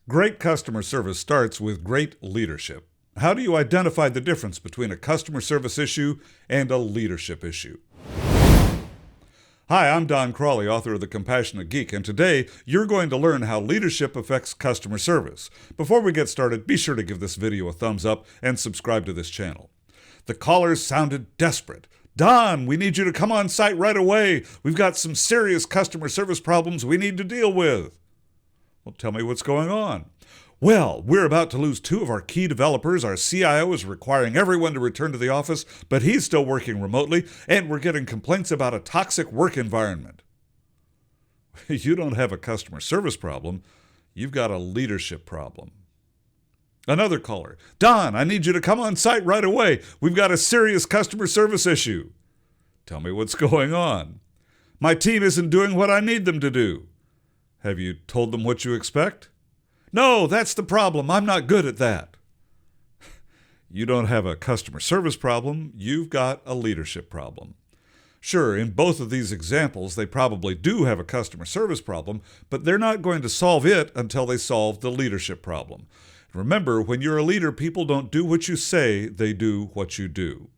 Great customer service starts with great leadership. How do you identify the difference between a customer service issue and a leadership issue? Hi, I'm Don Crawley, author of The Compassionate Geek, and today you're going to learn how leadership affects customer service. Before we get started, be sure to give this video a thumbs up and subscribe to this channel. The callers sounded desperate. Don, we need you to come on site right away. We've got some serious customer service problems we need to deal with. Well, tell me what's going on. Well, we're about to lose two of our key developers. Our CIO is requiring everyone to return to the office, but he's still working remotely, and we're getting complaints about a toxic work environment. You don't have a customer service problem. You've got a leadership problem. Another caller. Don, I need you to come on site right away. We've got a serious customer service issue. Tell me what's going on. My team isn't doing what I need them to do. Have you told them what you expect? No, that's the problem. I'm not good at that. You don't have a customer service problem. You've got a leadership problem. Sure, in both of these examples, they probably do have a customer service problem, but they're not going to solve it until they solve the leadership problem. Remember, when you're a leader, people don't do what you say, they do what you do.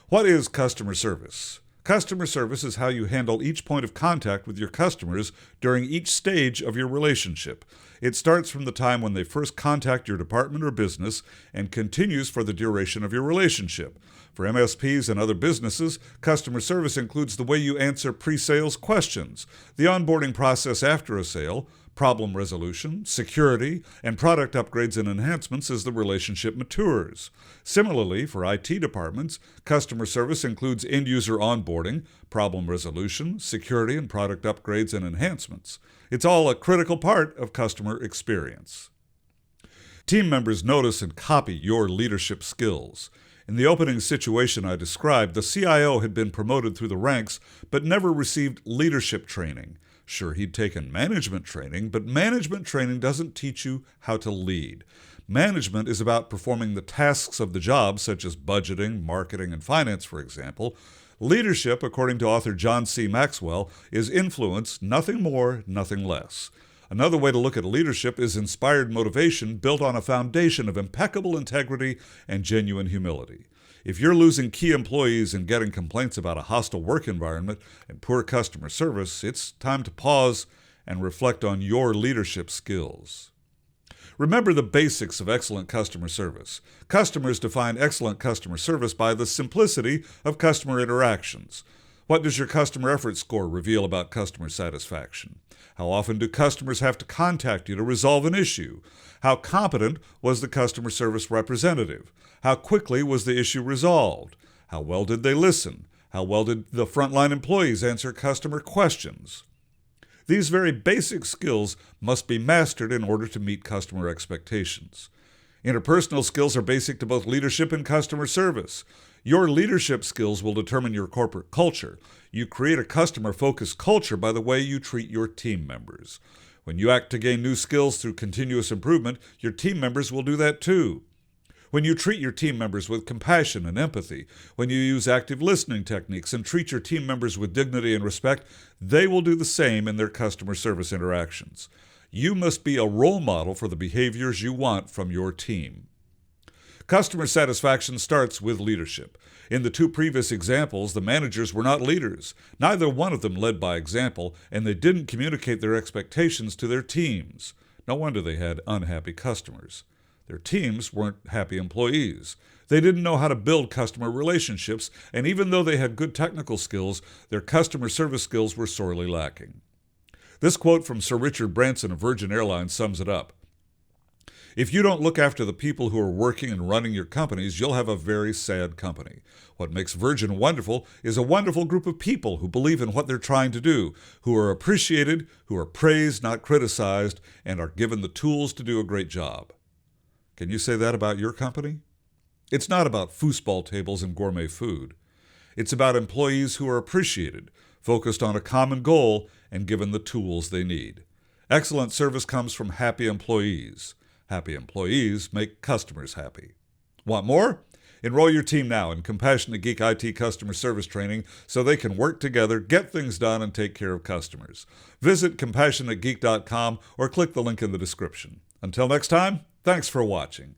What is customer service? Customer service is how you handle each point of contact with your customers during each stage of your relationship. It starts from the time when they first contact your department or business and continues for the duration of your relationship. For MSPs and other businesses, customer service includes the way you answer pre-sales questions, the onboarding process after a sale, problem resolution, security, and product upgrades and enhancements as the relationship matures. Similarly, for IT departments, customer service includes end-user onboarding, problem resolution, security, and product upgrades and enhancements. It's all a critical part of customer experience. Team members notice and copy your leadership skills. In the opening situation I described, the CIO had been promoted through the ranks but never received leadership training. Sure, he'd taken management training, but management training doesn't teach you how to lead. Management is about performing the tasks of the job, such as budgeting, marketing, and finance, for example. Leadership, according to author John C. Maxwell, is influence, nothing more, nothing less. Another way to look at leadership is inspired motivation built on a foundation of impeccable integrity and genuine humility. If you're losing key employees and getting complaints about a hostile work environment and poor customer service, it's time to pause and reflect on your leadership skills. Remember the basics of excellent customer service. Customers define excellent customer service by the simplicity of customer interactions. What does your customer effort score reveal about customer satisfaction? How often do customers have to contact you to resolve an issue? How competent was the customer service representative? How quickly was the issue resolved? How well did they listen? How well did the frontline employees answer customer questions? These very basic skills must be mastered in order to meet customer expectations. Interpersonal skills are basic to both leadership and customer service. Your leadership skills will determine your corporate culture. You create a customer-focused culture by the way you treat your team members. When you act to gain new skills through continuous improvement, your team members will do that too. When you treat your team members with compassion and empathy, when you use active listening techniques and treat your team members with dignity and respect, they will do the same in their customer service interactions. You must be a role model for the behaviors you want from your team. Customer satisfaction starts with leadership. In the two previous examples, the managers were not leaders. Neither one of them led by example, and they didn't communicate their expectations to their teams. No wonder they had unhappy customers. Their teams weren't happy employees. They didn't know how to build customer relationships, and even though they had good technical skills, their customer service skills were sorely lacking. This quote from Sir Richard Branson of Virgin Airlines sums it up. If you don't look after the people who are working and running your companies, you'll have a very sad company. What makes Virgin wonderful is a wonderful group of people who believe in what they're trying to do, who are appreciated, who are praised, not criticized, and are given the tools to do a great job. Can you say that about your company? It's not about foosball tables and gourmet food. It's about employees who are appreciated, focused on a common goal, and given the tools they need. Excellent service comes from happy employees. Happy employees make customers happy. Want more? Enroll your team now in Compassionate Geek IT customer service training so they can work together, get things done, and take care of customers. Visit CompassionateGeek.com or click the link in the description. Until next time, thanks for watching.